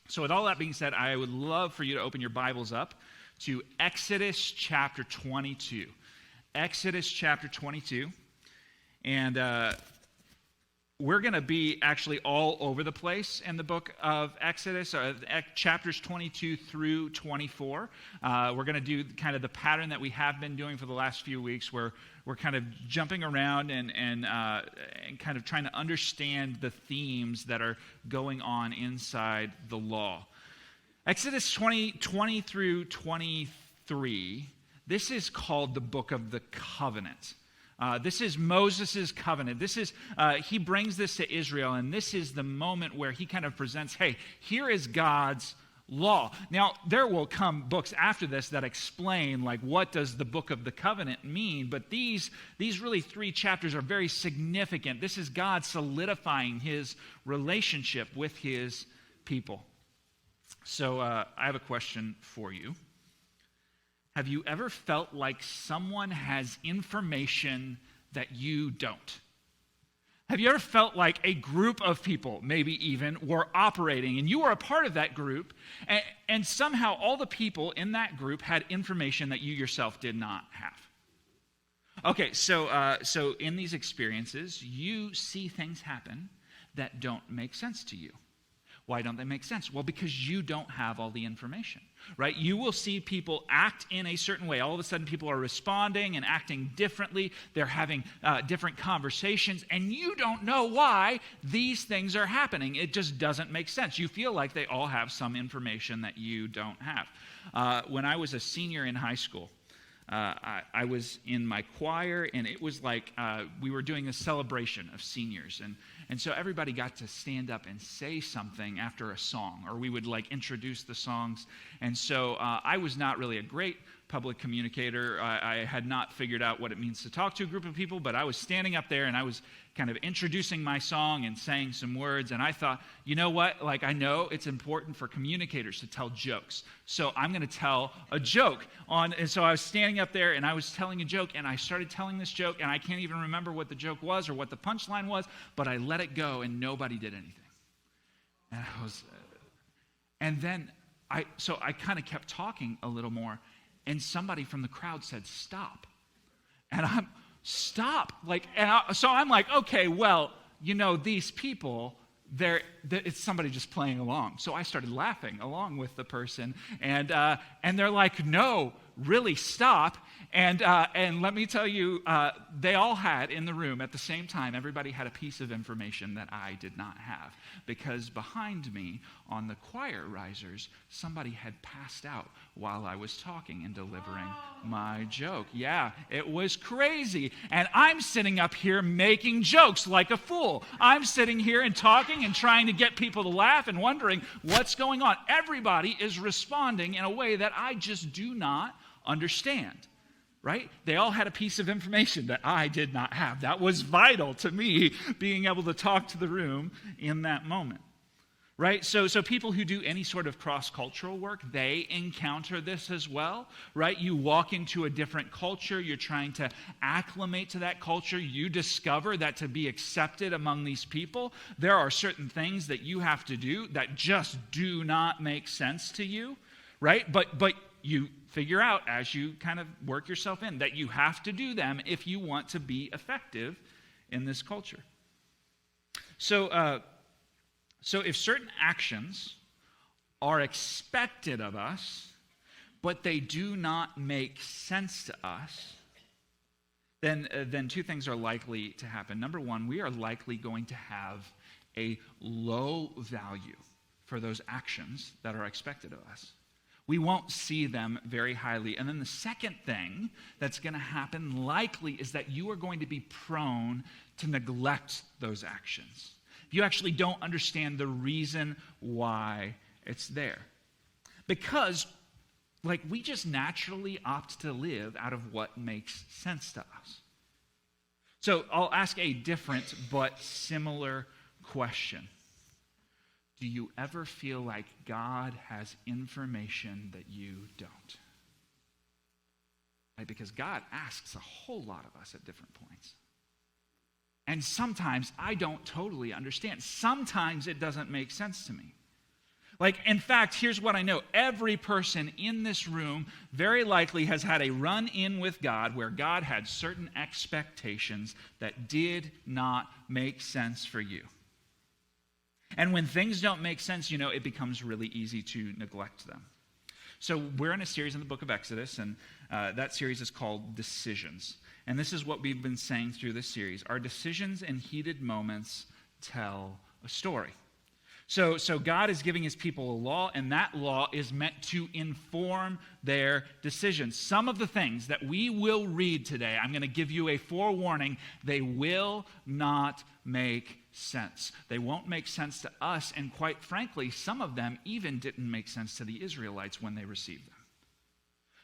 So with all that being said, I would love for you to open your Bibles up to Exodus chapter 22. Exodus chapter 22. And we're going to be actually all over the place in the book of Exodus, chapters 22 through 24. We're going to do kind of the pattern that we have been doing for the last few weeks, where we're kind of jumping around and kind of trying to understand the themes that are going on inside the law. Exodus 20 through 23, this is called the book of the covenant. This is Moses' covenant. He brings this to Israel, and this is the moment where he kind of presents, hey, here is God's law. Now, there will come books after this that explain, like, what does the book of the covenant mean? But these really 3 chapters are very significant. This is God solidifying his relationship with his people. So I have a question for you. Have you ever felt like someone has information that you don't? Have you ever felt like a group of people, maybe even, were operating, and you were a part of that group, and somehow all the people in that group had information that you yourself did not have? Okay, so in these experiences, you see things happen that don't make sense to you. Why don't they make sense? Well, because you don't have all the information, right? You will see people act in a certain way. All of a sudden, people are responding and acting differently. They're having different conversations, and you don't know why these things are happening. It just doesn't make sense. You feel like they all have some information that you don't have. When I was a senior in high school, I was in my choir, and it was like we were doing a celebration of seniors, and so everybody got to stand up and say something after a song, or we would like introduce the songs. And so I was not really a great public communicator. I had not figured out what it means to talk to a group of people, but I was standing up there and I was kind of introducing my song and saying some words, and I thought, you know what, like, I know it's important for communicators to tell jokes, so I'm going to tell a joke. And so I was standing up there and I was telling a joke, and I started telling this joke, and I can't even remember what the joke was or what the punchline was, but I let it go and nobody did anything. And then I kind of kept talking a little more, and somebody from the crowd said, stop. And stop. So I'm like, okay, well, these people, it's somebody just playing along. So I started laughing along with the person, and they're like, no, really stop. And let me tell you, they all had in the room at the same time, everybody had a piece of information that I did not have, because behind me on the choir risers, somebody had passed out while I was talking and delivering my joke. Yeah, it was crazy. And I'm sitting up here making jokes like a fool. I'm sitting here and talking and trying to get people to laugh and wondering what's going on. Everybody is responding in a way that I just do not understand. Right? They all had a piece of information that I did not have. That was vital to me being able to talk to the room in that moment. Right? So people who do any sort of cross-cultural work, they encounter this as well. Right? You walk into a different culture. You're trying to acclimate to that culture. You discover that to be accepted among these people, there are certain things that you have to do that just do not make sense to you. Right? But you figure out as you kind of work yourself in that you have to do them if you want to be effective in this culture. So if certain actions are expected of us, but they do not make sense to us, then 2 things are likely to happen. Number 1, we are likely going to have a low value for those actions that are expected of us. We won't see them very highly. And then the second thing that's going to happen likely is that you are going to be prone to neglect those actions. You actually don't understand the reason why it's there. Because, we just naturally opt to live out of what makes sense to us. So I'll ask a different but similar question. Do you ever feel like God has information that you don't? Right? Because God asks a whole lot of us at different points. And sometimes I don't totally understand. Sometimes it doesn't make sense to me. Like, in fact, here's what I know. Every person in this room very likely has had a run-in with God where God had certain expectations that did not make sense for you. And when things don't make sense, it becomes really easy to neglect them. So we're in a series in the book of Exodus, and that series is called Decisions. And this is what we've been saying through this series. Our decisions and heated moments tell a story. So God is giving his people a law, and that law is meant to inform their decisions. Some of the things that we will read today, I'm going to give you a forewarning, they will not make sense. They won't make sense to us, and quite frankly, some of them even didn't make sense to the Israelites when they received them.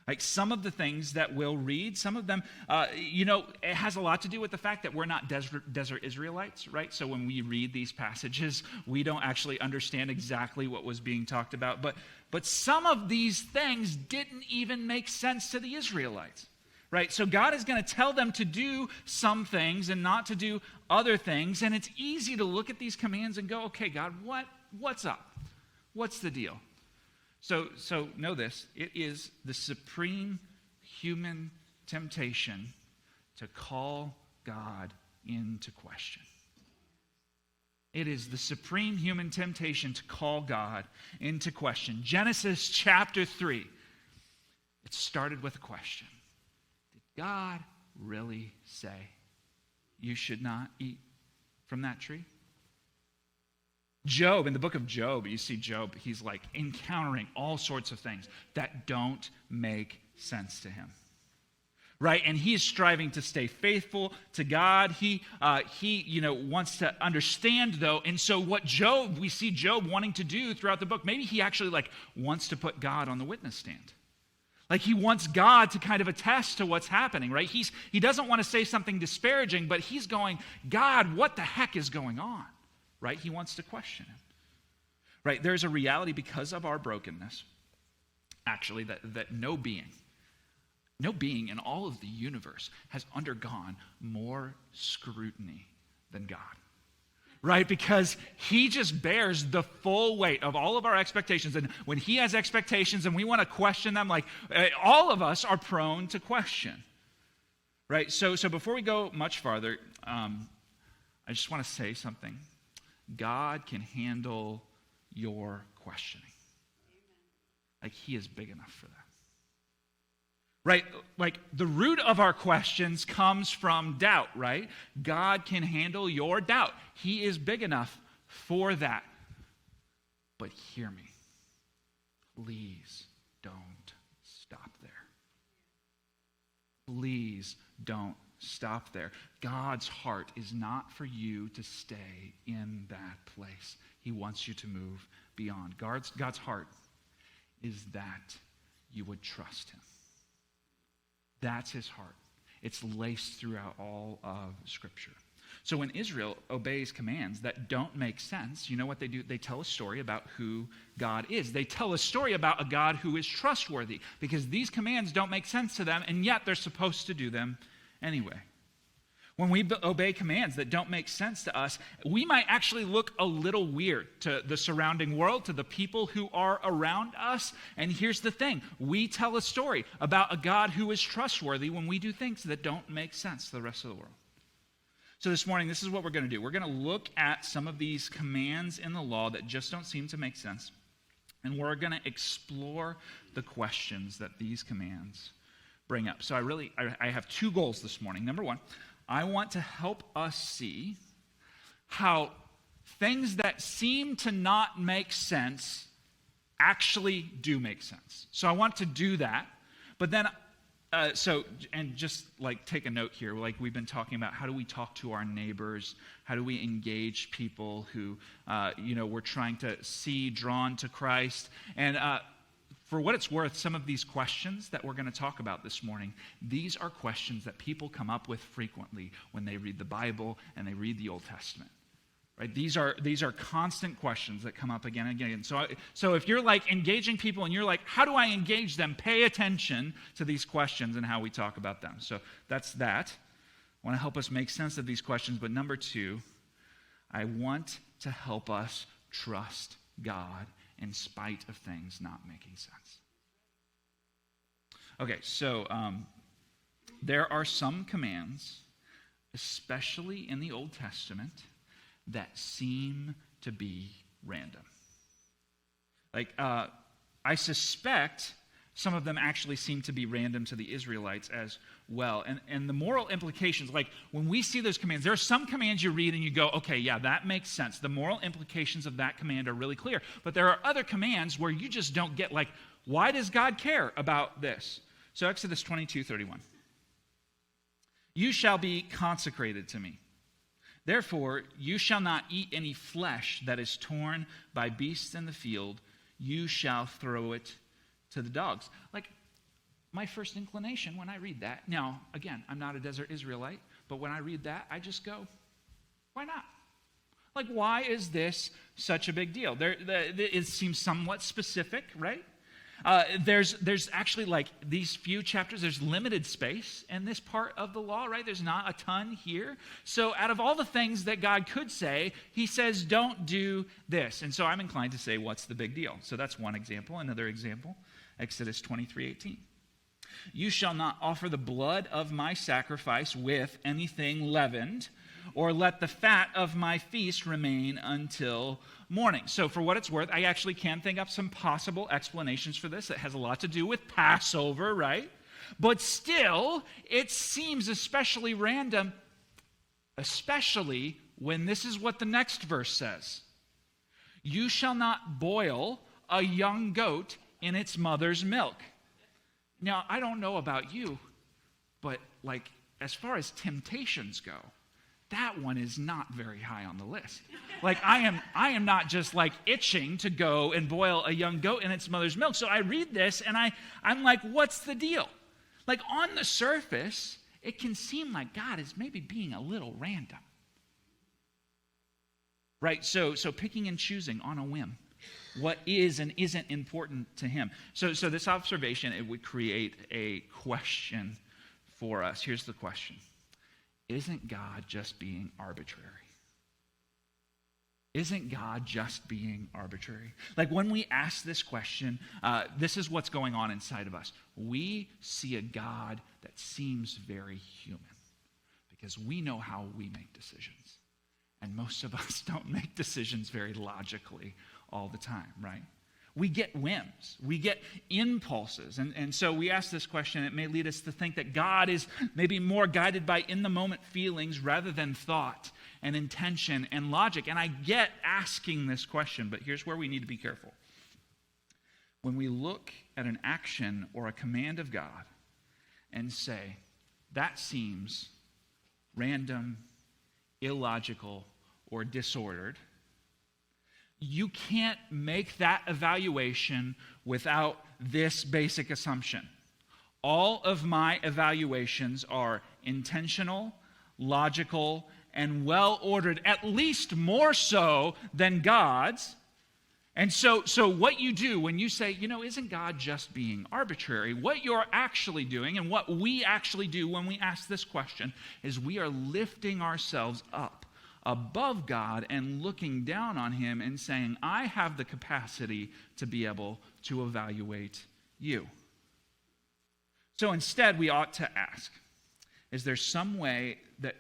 Like some of the things that we'll read, some of them, it has a lot to do with the fact that we're not desert Israelites, right? So when we read these passages, we don't actually understand exactly what was being talked about. But some of these things didn't even make sense to the Israelites, right? So God is going to tell them to do some things and not to do other things. And it's easy to look at these commands and go, okay, God, what's up? What's the deal? So know this, it is the supreme human temptation to call God into question. It is the supreme human temptation to call God into question. Genesis chapter 3, it started with a question. Did God really say you should not eat from that tree? Job, in the book of Job, you see Job, he's like encountering all sorts of things that don't make sense to him. Right? And he's striving to stay faithful to God. He wants to understand, though. And so we see Job wanting to do throughout the book, maybe he actually wants to put God on the witness stand. Like he wants God to kind of attest to what's happening, right? He doesn't want to say something disparaging, but he's going, God, what the heck is going on? Right? He wants to question him. Right? There's a reality because of our brokenness, actually, that no being in all of the universe has undergone more scrutiny than God. Right? Because he just bears the full weight of all of our expectations. And when he has expectations and we want to question them, all of us are prone to question. Right? So before we go much farther, I just want to say something. God can handle your questioning. He is big enough for that. Right? The root of our questions comes from doubt, right? God can handle your doubt. He is big enough for that. But hear me. Please don't stop there. Please don't stop there. God's heart is not for you to stay in that place. He wants you to move beyond. God's heart is that you would trust him. That's his heart. It's laced throughout all of Scripture. So when Israel obeys commands that don't make sense, you know what they do? They tell a story about who God is. They tell a story about a God who is trustworthy because these commands don't make sense to them, and yet they're supposed to do them anyway. When we obey commands that don't make sense to us, we might actually look a little weird to the surrounding world, to the people who are around us. And here's the thing. We tell a story about a God who is trustworthy when we do things that don't make sense to the rest of the world. So this morning, this is what we're going to do. We're going to look at some of these commands in the law that just don't seem to make sense. And we're going to explore the questions that these commands bring up. So I have two goals this morning. Number one, I want to help us see how things that seem to not make sense actually do make sense. So I want to do that. But then, just take a note here. We've been talking about how do we talk to our neighbors? How do we engage people who, we're trying to see drawn to Christ? And for what it's worth, some of these questions that we're going to talk about this morning, these are questions that people come up with frequently when they read the Bible and they read the Old Testament. Right? These are constant questions that come up again and again. So if you're engaging people and you're how do I engage them? Pay attention to these questions and how we talk about them. So that's that. I want to help us make sense of these questions. But number two, I want to help us trust God in spite of things not making sense. Okay, so there are some commands, especially in the Old Testament, that seem to be random. Like, I suspect some of them actually seem to be random to the Israelites as well. And the moral implications, like when we see those commands, there are some commands you read and you go, okay, yeah, that makes sense. The moral implications of that command are really clear. But there are other commands where you just don't get, like, why does God care about this? So Exodus 22:31. You shall be consecrated to me. Therefore, you shall not eat any flesh that is torn by beasts in the field. You shall throw it to the dogs. Like, my first inclination when I read that, now, again, I'm not a desert Israelite, but when I read that, I just go, why not? Like, why is this such a big deal? It seems somewhat specific, right? There's actually, like, these few chapters, there's limited space in this part of the law, right? There's not a ton here. So out of all the things that God could say, he says, don't do this. And so I'm inclined to say, what's the big deal? So that's one example. Another example, Exodus 23:18. You shall not offer the blood of my sacrifice with anything leavened, or let the fat of my feast remain until morning. So for what it's worth, I actually can think up some possible explanations for this that has a lot to do with Passover, right? But still, it seems especially random, especially when this is what the next verse says. You shall not boil a young goat in its mother's milk. Now, I don't know about you, but like as far as temptations go, that one is not very high on the list. Like I am not just like itching to go and boil a young goat in its mother's milk. So I read this and I'm like, what's the deal? Like on the surface, it can seem like God is maybe being a little random. Right? So picking and choosing on a whim what is and isn't important to him. So this observation, it would create a question for us. Here's the question. Isn't God just being arbitrary? Isn't God just being arbitrary? Like when we ask this question, this is what's going on inside of us. We see a God that seems very human because we know how we make decisions. And most of us don't make decisions very logically all the time, right? We get whims. We get impulses. And so we ask this question. It may lead us to think that God is maybe more guided by in-the-moment feelings rather than thought and intention and logic. And I get asking this question, but here's where we need to be careful. When we look at an action or a command of God and say, that seems random, illogical, or disordered, you can't make that evaluation without this basic assumption. All of my evaluations are intentional, logical, and well-ordered, at least more so than God's. And so what you do when you say, isn't God just being arbitrary? What you're actually doing and what we actually do when we ask this question is we are lifting ourselves up above God and looking down on him and saying, I have the capacity to be able to evaluate you. So instead, we ought to ask, is there some way that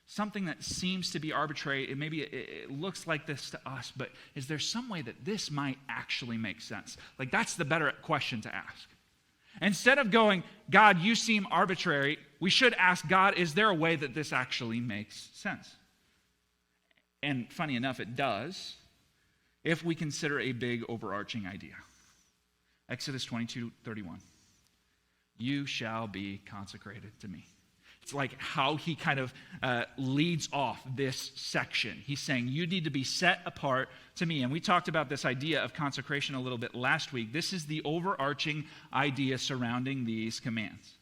something that seems to be arbitrary, maybe it looks like this to us, but is there some way that this might actually make sense? Like that's the better question to ask. Instead of going, God, you seem arbitrary, we should ask God, is there a way that this actually makes sense? And funny enough, it does, if we consider a big overarching idea. Exodus 22:31. You shall be consecrated to me. It's like how he kind of leads off this section. He's saying, you need to be set apart to me. And we talked about this idea of consecration a little bit last week. This is the overarching idea surrounding these commands.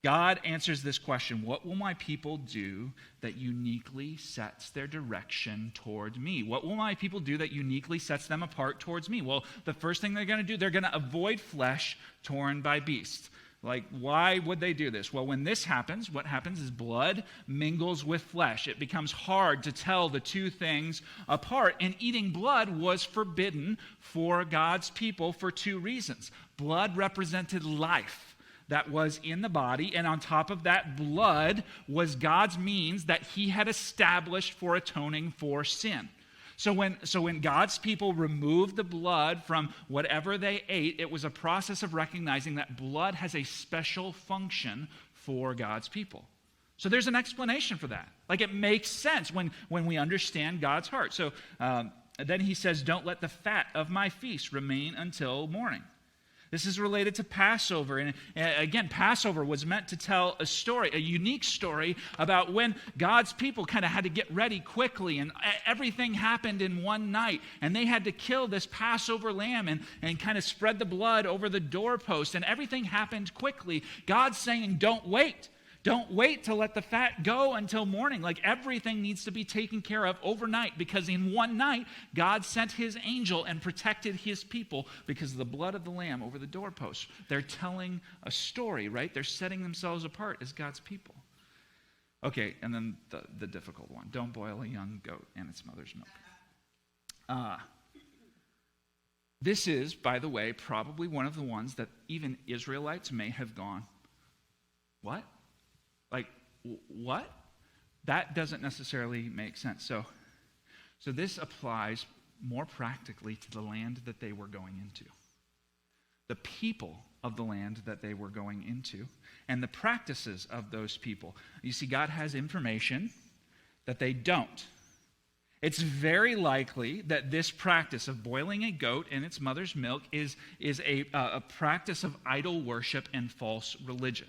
God answers this question, what will my people do that uniquely sets their direction toward me? What will my people do that uniquely sets them apart towards me? Well, the first thing they're going to do, they're going to avoid flesh torn by beasts. Like, why would they do this? Well, when this happens, what happens is blood mingles with flesh. It becomes hard to tell the two things apart. And eating blood was forbidden for God's people for two reasons. Blood represented life that was in the body, and on top of that, blood was God's means that he had established for atoning for sin. So when God's people removed the blood from whatever they ate, it was a process of recognizing that blood has a special function for God's people. So there's an explanation for that. Like, it makes sense when we understand God's heart. So then he says, don't let the fat of my feast remain until morning. This is related to Passover. And again, Passover was meant to tell a story, a unique story about when God's people kind of had to get ready quickly, and everything happened in one night. And they had to kill this Passover lamb and kind of spread the blood over the doorpost. And everything happened quickly. God's saying, don't wait. Don't wait to let the fat go until morning. Like, everything needs to be taken care of overnight, because in one night, God sent his angel and protected his people because of the blood of the lamb over the doorpost. They're telling a story, right? They're setting themselves apart as God's people. Okay, and then the difficult one. Don't boil a young goat in its mother's milk. This is, by the way, probably one of the ones that even Israelites may have gone, what? Like, what? That doesn't necessarily make sense. So this applies more practically to the land that they were going into, the people of the land that they were going into, and the practices of those people. You see, God has information that they don't. It's very likely that this practice of boiling a goat in its mother's milk is a practice of idol worship and false religion.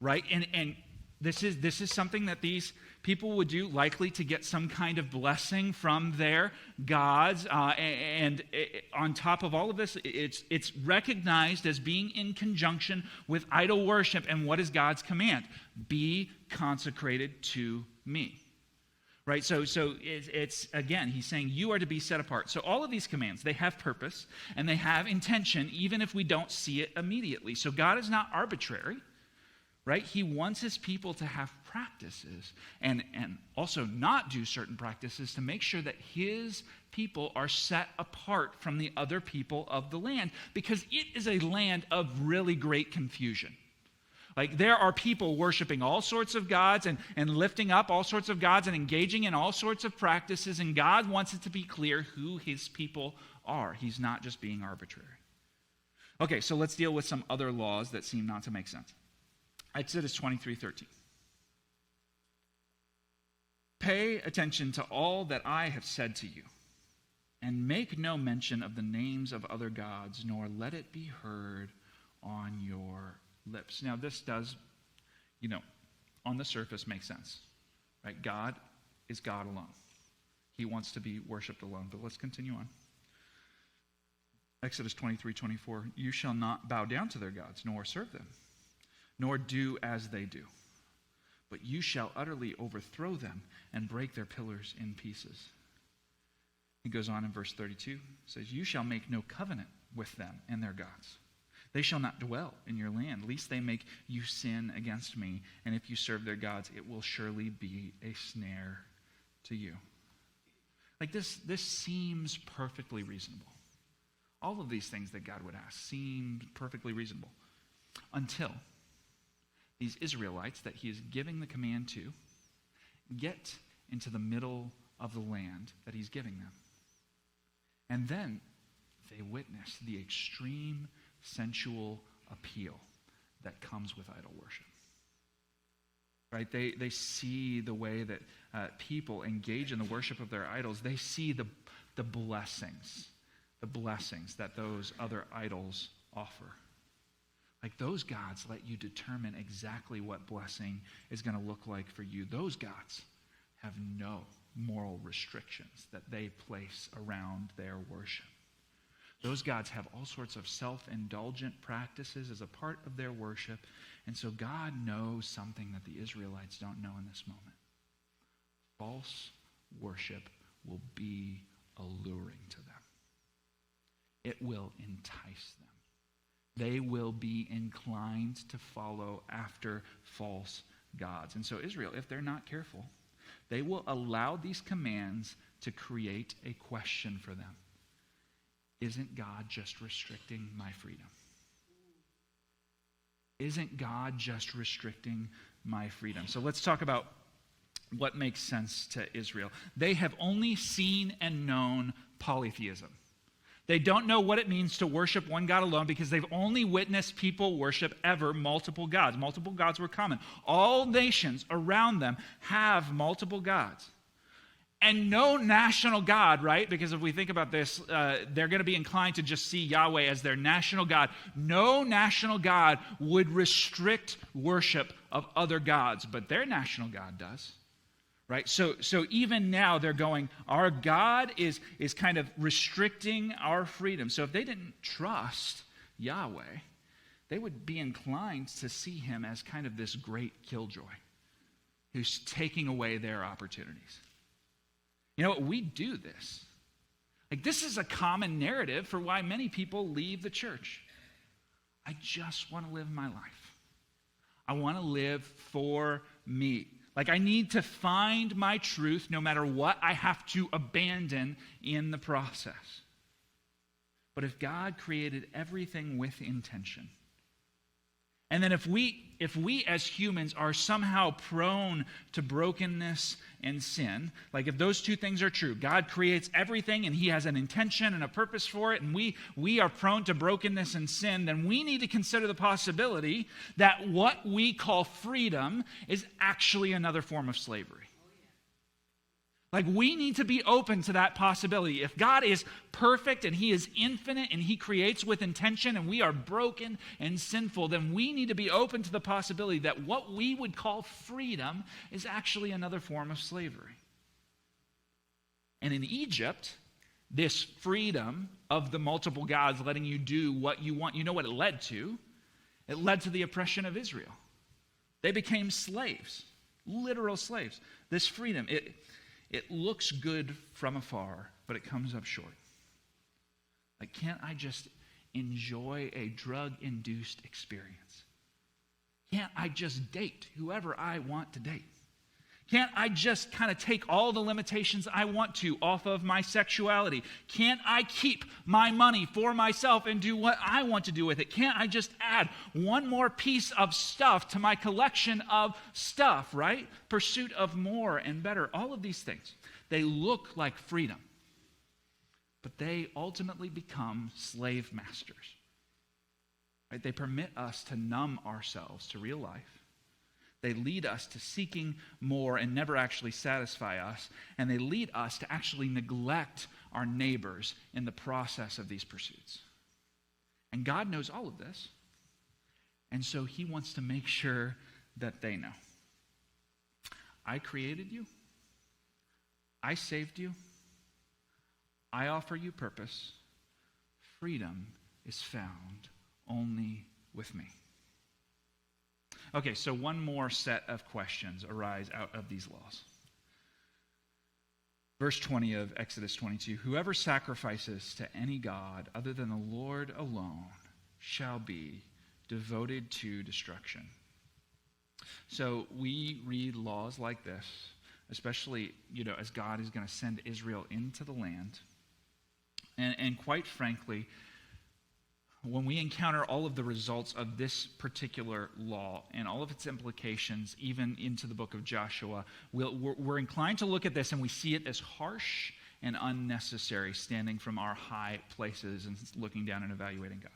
Right? And this is something that these people would do, likely to get some kind of blessing from their gods. And on top of all of this, it's recognized as being in conjunction with idol worship. And what is God's command? Be consecrated to me. Right? So it's, again, he's saying you are to be set apart. So all of these commands, they have purpose and they have intention, even if we don't see it immediately. So God is not arbitrary. Right? He wants his people to have practices and also not do certain practices to make sure that his people are set apart from the other people of the land, because it is a land of really great confusion. Like, there are people worshiping all sorts of gods and lifting up all sorts of gods and engaging in all sorts of practices, and God wants it to be clear who his people are. He's not just being arbitrary. Okay, so let's deal with some other laws that seem not to make sense. Exodus 23:13. Pay attention to all that I have said to you, and make no mention of the names of other gods, nor let it be heard on your lips. Now, this does, on the surface make sense, right? God is God alone. He wants to be worshipped alone. But let's continue on. Exodus 23:24. You shall not bow down to their gods, nor serve them, nor do as they do. But you shall utterly overthrow them and break their pillars in pieces. He goes on in verse 32, says, you shall make no covenant with them and their gods. They shall not dwell in your land, lest they make you sin against me. And if you serve their gods, it will surely be a snare to you. Like, this seems perfectly reasonable. All of these things that God would ask seemed perfectly reasonable until these Israelites that he is giving the command to get into the middle of the land that he's giving them. And then they witness the extreme sensual appeal that comes with idol worship. Right? They see the way that people engage in the worship of their idols. They see the blessings that those other idols offer. Like, those gods let you determine exactly what blessing is going to look like for you. Those gods have no moral restrictions that they place around their worship. Those gods have all sorts of self-indulgent practices as a part of their worship. And so God knows something that the Israelites don't know in this moment. False worship will be alluring to them. It will entice them. they will be inclined to follow after false gods. And so Israel, if they're not careful, they will allow these commands to create a question for them. Isn't God just restricting my freedom? Isn't God just restricting my freedom? So let's talk about what makes sense to Israel. They have only seen and known polytheism. They don't know what it means to worship one God alone because they've only witnessed people worship ever multiple gods. Multiple gods were common. All nations around them have multiple gods. And no national God, right? Because if we think about this, they're going to be inclined to just see Yahweh as their national God. No national God would restrict worship of other gods, but their national God does. Right? So even now they're going, our God is kind of restricting our freedom. So if they didn't trust Yahweh, they would be inclined to see him as kind of this great killjoy who's taking away their opportunities. You know what? We do this. Like, this is a common narrative for why many people leave the church. I just want to live my life. I want to live for me. Like, I need to find my truth no matter what I have to abandon in the process. But if God created everything with intention, and then if we as humans are somehow prone to brokenness and sin, like if those two things are true, God creates everything and he has an intention and a purpose for it, and we are prone to brokenness and sin, then we need to consider the possibility that what we call freedom is actually another form of slavery. Like, we need to be open to that possibility. If God is perfect and he is infinite and he creates with intention and we are broken and sinful, then we need to be open to the possibility that what we would call freedom is actually another form of slavery. And in Egypt, this freedom of the multiple gods letting you do what you want, you know what it led to? It led to the oppression of Israel. They became slaves, literal slaves. This freedom, it looks good from afar, but it comes up short. Like, can't I just enjoy a drug-induced experience? Can't I just date whoever I want to date? Can't I just kind of take all the limitations I want to off of my sexuality? Can't I keep my money for myself and do what I want to do with it? Can't I just add one more piece of stuff to my collection of stuff, right? Pursuit of more and better. All of these things, they look like freedom, but they ultimately become slave masters. Right? They permit us to numb ourselves to real life. They lead us to seeking more and never actually satisfy us. And they lead us to actually neglect our neighbors in the process of these pursuits. And God knows all of this. And so he wants to make sure that they know. I created you. I saved you. I offer you purpose. Freedom is found only with me. Okay, so one more set of questions arise out of these laws. Verse 20 of Exodus 22, whoever sacrifices to any god other than the Lord alone shall be devoted to destruction. So we read laws like this, especially, as God is going to send Israel into the land. And quite frankly, when we encounter all of the results of this particular law and all of its implications, even into the book of Joshua, we're inclined to look at this and we see it as harsh and unnecessary, standing from our high places and looking down and evaluating God.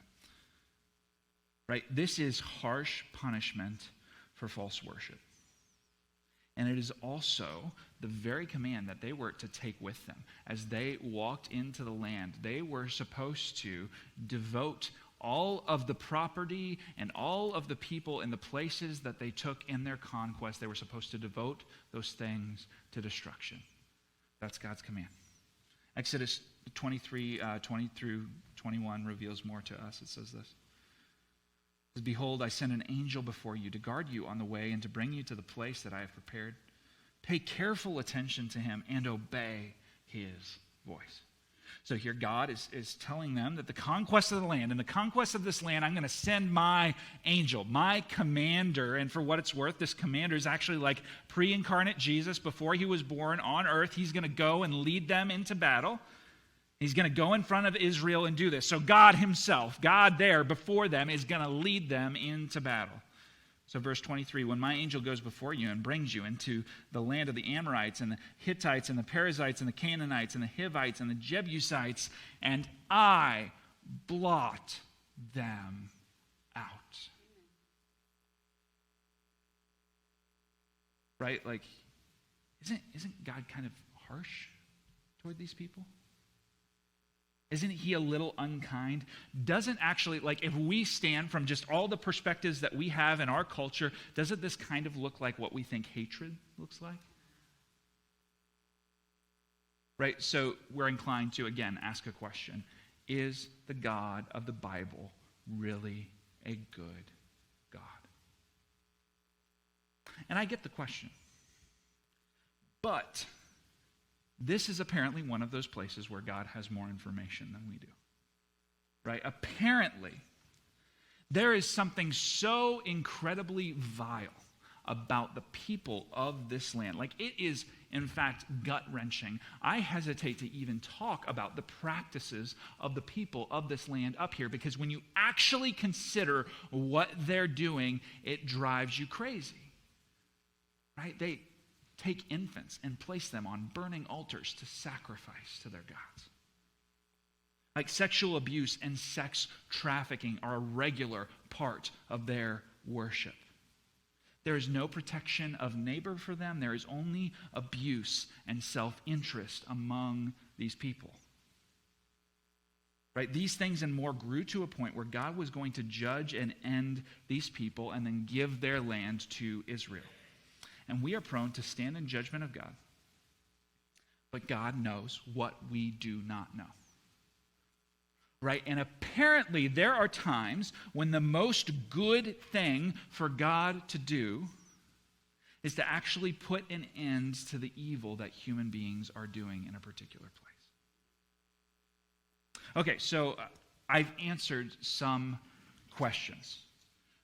Right? This is harsh punishment for false worship. And it is also the very command that they were to take with them. As they walked into the land, they were supposed to devote all of the property and all of the people and the places that they took in their conquest. They were supposed to devote those things to destruction. That's God's command. Exodus 23, 20 through 21 reveals more to us. It says this. It says, behold, I send an angel before you to guard you on the way and to bring you to the place that I have prepared. Pay careful attention to him and obey his voice. So here God is telling them that the conquest of the land, and the conquest of this land, I'm going to send my angel, my commander. And for what it's worth, this commander is actually like pre-incarnate Jesus. Before he was born on earth, he's going to go and lead them into battle. He's going to go in front of Israel and do this. So God himself, God there before them, is going to lead them into battle. So verse 23, when my angel goes before you and brings you into the land of the Amorites and the Hittites and the Perizzites and the Canaanites and the Hivites and the Jebusites, and I blot them out. Right? Like, isn't God kind of harsh toward these people? Isn't he a little unkind? Doesn't actually, like, if we stand from just all the perspectives that we have in our culture, doesn't this kind of look like what we think hatred looks like? Right? So we're inclined to, again, ask a question. Is the God of the Bible really a good God? And I get the question. But this is apparently one of those places where God has more information than we do. Right? Apparently, there is something so incredibly vile about the people of this land. Like, it is, in fact, gut-wrenching. I hesitate to even talk about the practices of the people of this land up here, because when you actually consider what they're doing, it drives you crazy. Right? They take infants and place them on burning altars to sacrifice to their gods. Like, sexual abuse and sex trafficking are a regular part of their worship. There is no protection of neighbor for them. There is only abuse and self-interest among these people. Right? These things and more grew to a point where God was going to judge and end these people and then give their land to Israel. And we are prone to stand in judgment of God. But God knows what we do not know. Right? And apparently there are times when the most good thing for God to do is to actually put an end to the evil that human beings are doing in a particular place. Okay, so I've answered some questions.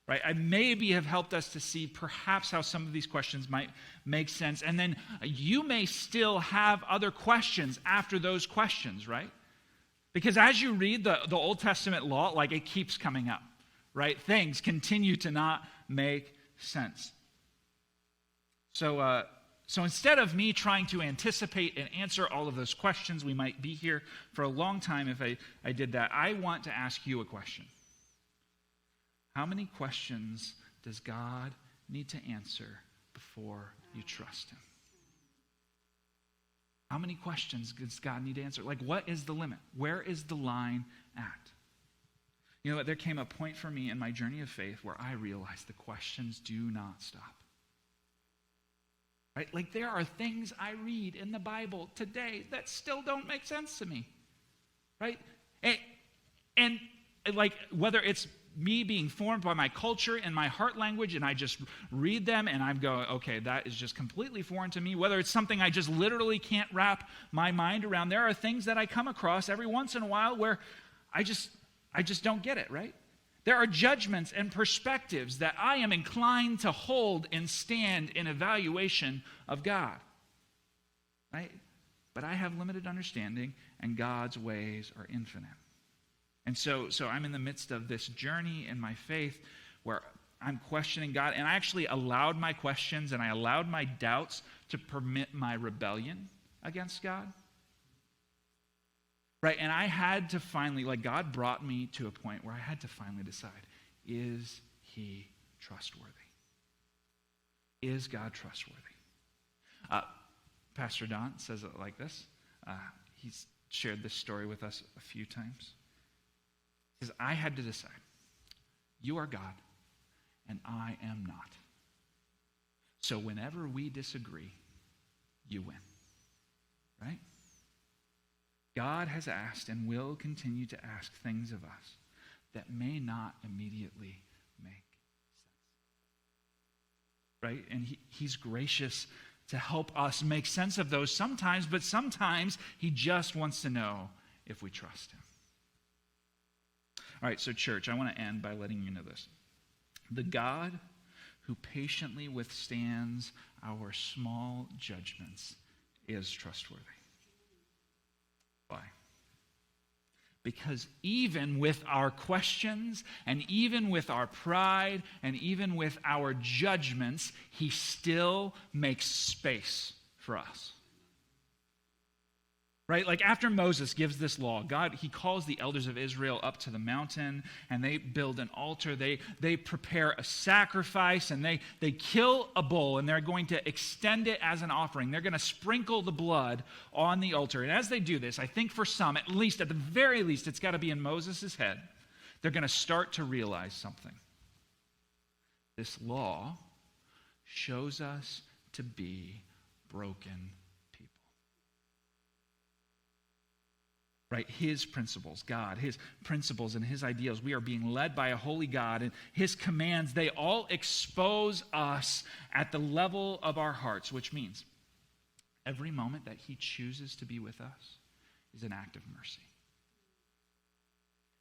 Right? I maybe have helped us to see perhaps how some of these questions might make sense. And then you may still have other questions after those questions, right? Because as you read the Old Testament law, like, it keeps coming up, right? Things continue to not make sense. So instead of me trying to anticipate and answer all of those questions, we might be here for a long time if I did that. I want to ask you a question. How many questions does God need to answer before you trust him? How many questions does God need to answer? Like, what is the limit? Where is the line at? You know what? There came a point for me in my journey of faith where I realized the questions do not stop. Right? Like, there are things I read in the Bible today that still don't make sense to me. Right? And like, whether it's me being formed by my culture and my heart language, and I just read them and I'm going, okay, that is just completely foreign to me. Whether it's something I just literally can't wrap my mind around, there are things that I come across every once in a while where I just don't get it, right? There are judgments and perspectives that I am inclined to hold and stand in evaluation of God, right? But I have limited understanding, and God's ways are infinite. And so I'm in the midst of this journey in my faith where I'm questioning God, and I actually allowed my questions and I allowed my doubts to permit my rebellion against God. Right? And I had to finally, like, God brought me to a point where I had to finally decide, is he trustworthy? Is God trustworthy? Pastor Don says it like this. He's shared this story with us a few times. He says, I had to decide. You are God, and I am not. So whenever we disagree, you win. Right? God has asked and will continue to ask things of us that may not immediately make sense. Right? And he's gracious to help us make sense of those sometimes, but sometimes he just wants to know if we trust him. All right, so church, I want to end by letting you know this. The God who patiently withstands our small judgments is trustworthy. Why? Because even with our questions, and even with our pride, and even with our judgments, he still makes space for us. Right? Like after Moses gives this law, he calls the elders of Israel up to the mountain, and they build an altar. They prepare a sacrifice, and they kill a bull, and they're going to extend it as an offering. They're going to sprinkle the blood on the altar. And as they do this, I think for some, at the very least, it's got to be in Moses' head, they're going to start to realize something. This law shows us to be broken. Right, his principles, God, his principles and his ideals. We are being led by a holy God, and his commands, they all expose us at the level of our hearts, which means every moment that he chooses to be with us is an act of mercy.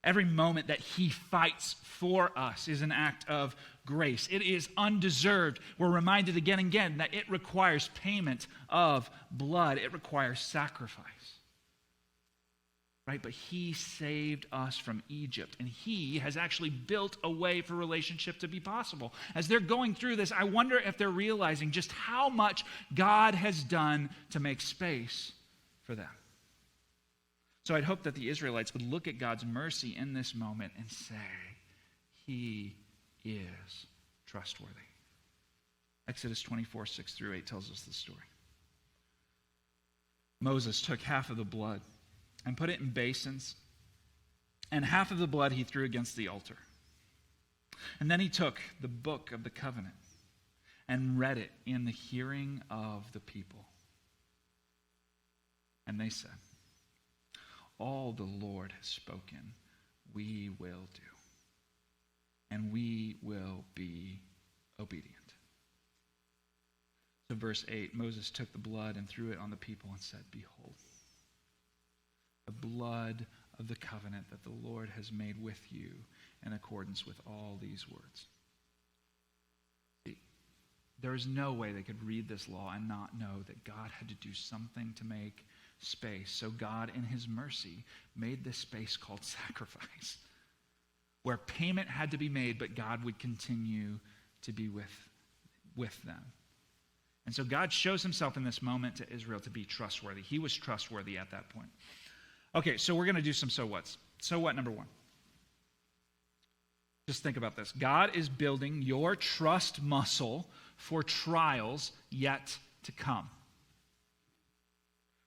Every moment that he fights for us is an act of grace. It is undeserved. We're reminded again and again that it requires payment of blood. It requires sacrifice. Right, but he saved us from Egypt, and he has actually built a way for relationship to be possible. As they're going through this, I wonder if they're realizing just how much God has done to make space for them. So I'd hope that the Israelites would look at God's mercy in this moment and say, he is trustworthy. Exodus 24, 6-8 tells us the story. Moses took half of the blood and put it in basins, and half of the blood he threw against the altar. And then he took the book of the covenant and read it in the hearing of the people. And they said, all the Lord has spoken, we will do, and we will be obedient. So verse 8, Moses took the blood and threw it on the people and said, behold, the blood of the covenant that the Lord has made with you in accordance with all these words. See, there is no way they could read this law and not know that God had to do something to make space. So God, in his mercy, made this space called sacrifice, where payment had to be made, but God would continue to be with them. And so God shows himself in this moment to Israel to be trustworthy. He was trustworthy at that point. Okay, so we're going to do some so whats. So what, number one? Just think about this. God is building your trust muscle for trials yet to come.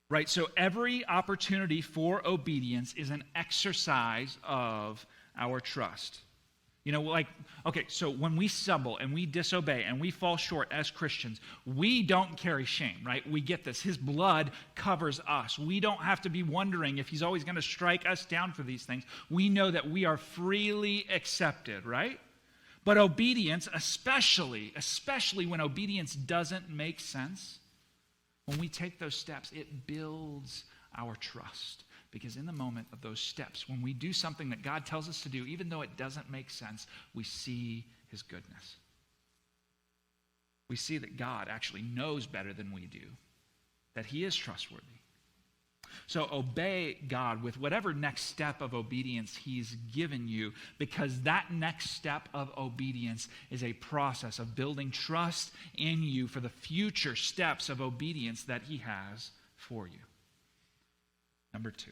Right, so every opportunity for obedience is an exercise of our trust. You know, like, okay, so when we stumble and we disobey and we fall short as Christians, we don't carry shame, right? We get this. His blood covers us. We don't have to be wondering if he's always going to strike us down for these things. We know that we are freely accepted, right? But obedience, especially when obedience doesn't make sense, when we take those steps, it builds our trust. Because in the moment of those steps, when we do something that God tells us to do, even though it doesn't make sense, we see his goodness. We see that God actually knows better than we do, that he is trustworthy. So obey God with whatever next step of obedience he's given you, because that next step of obedience is a process of building trust in you for the future steps of obedience that he has for you. Number two,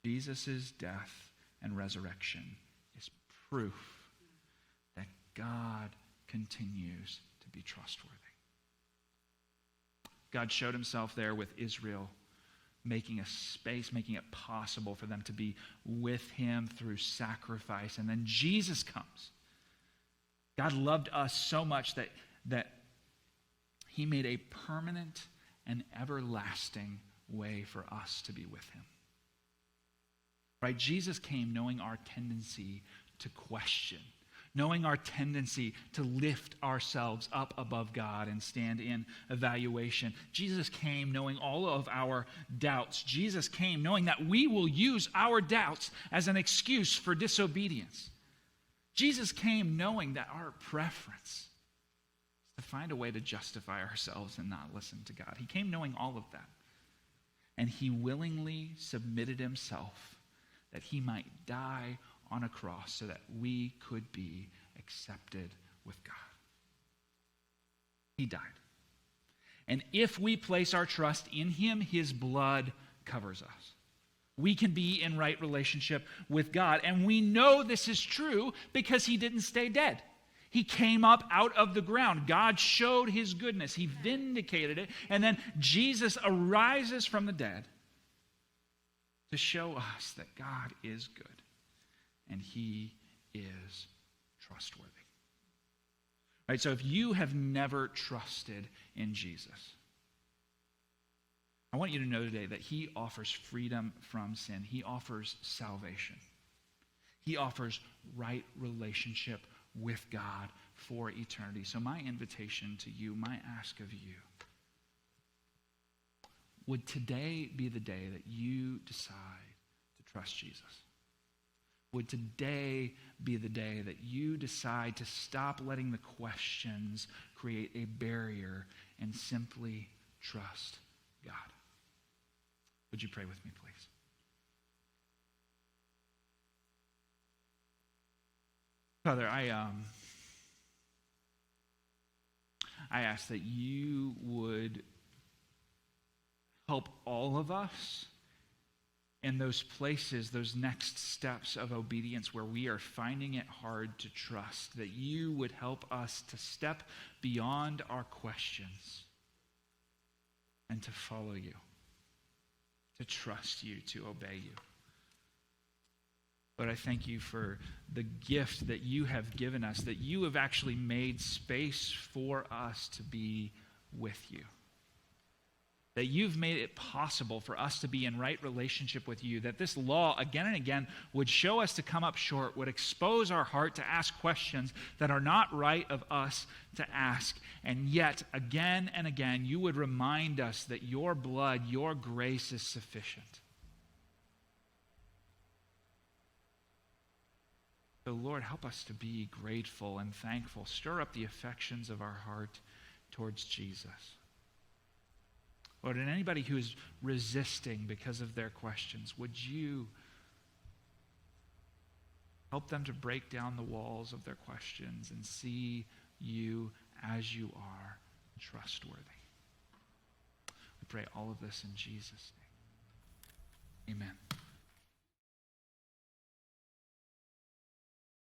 Jesus' death and resurrection is proof that God continues to be trustworthy. God showed himself there with Israel, making a space, making it possible for them to be with him through sacrifice. And then Jesus comes. God loved us so much that he made a permanent and everlasting way for us to be with him. Right? Jesus came knowing our tendency to question, knowing our tendency to lift ourselves up above God and stand in evaluation. Jesus came knowing all of our doubts. Jesus came knowing that we will use our doubts as an excuse for disobedience. Jesus came knowing that our preference is to find a way to justify ourselves and not listen to God. He came knowing all of that. And he willingly submitted himself that he might die on a cross so that we could be accepted with God. He died. And if we place our trust in him, his blood covers us. We can be in right relationship with God. And we know this is true because he didn't stay dead. He came up out of the ground. God showed his goodness. He vindicated it. And then Jesus arises from the dead to show us that God is good and he is trustworthy. Right? So if you have never trusted in Jesus, I want you to know today that he offers freedom from sin. He offers salvation. He offers right relationship with God for eternity. So my invitation to you, my ask of you, would today be the day that you decide to trust Jesus? Would today be the day that you decide to stop letting the questions create a barrier and simply trust God? Would you pray with me, please? Father, I ask that you would help all of us in those places, those next steps of obedience where we are finding it hard to trust, that you would help us to step beyond our questions and to follow you, to trust you, to obey you. But I thank you for the gift that you have given us, that you have actually made space for us to be with you. That you've made it possible for us to be in right relationship with you, that this law again and again would show us to come up short, would expose our heart to ask questions that are not right of us to ask. And yet, again and again, you would remind us that your blood, your grace is sufficient. So Lord, help us to be grateful and thankful. Stir up the affections of our heart towards Jesus. Lord, and anybody who is resisting because of their questions, would you help them to break down the walls of their questions and see you as you are, trustworthy? We pray all of this in Jesus' name. Amen.